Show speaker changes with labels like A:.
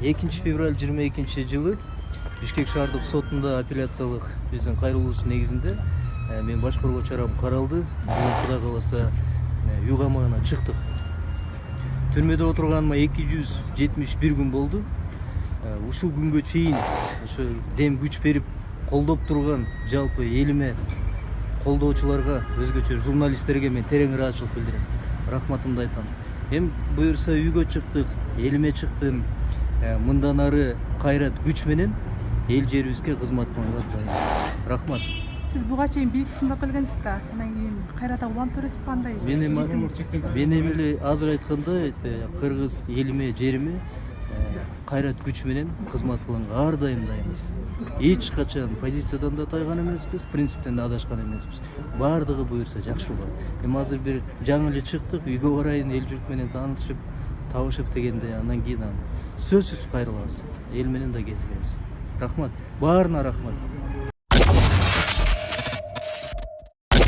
A: 2 февраль 22 Бишкек шаардык сотунда апелляциялык биздин кайрылуусу негизинде мен башкаруу чарам каралды. Кудай кааласа үй камагына чыктык. Түрмөдө отурганыма 271 күн болду. Ушул күнгө чейин ошо дем күч берип колдоп турган жалпы элиме колдоочуларга, өзгөчө журналисттерге мен терең ыраазычылык билдирем. Рахматымды айтам. Эми буюрса үйгө чыктык, элиме чыктым. Мындан ары кайрат күч менен эл жерибизге кызмат кылганга дайынбыз. Рахмат.
B: Сиз буга чейин бийик сындап келгенсиз да. Анан кийин кайрат улантырышып кандай?
A: Мен эми эле азыр айткандай кыргыз элиме, жериме кайрат күч менен кызмат кылганга ар дайым дайынбыз. Эч качан позициядан да тайган эмеспиз, принциптен да адашкан эмеспиз. Бардыгы буюрса жакшы болот. Эми азыр бир жаңы эле чыктык, үйгө барайын, эл журт менен таанышып, табышып дегенде андан кийин сөзсүз кайрылабыз. Эл менен да кезигебиз. Рахмат. Баарына рахмат.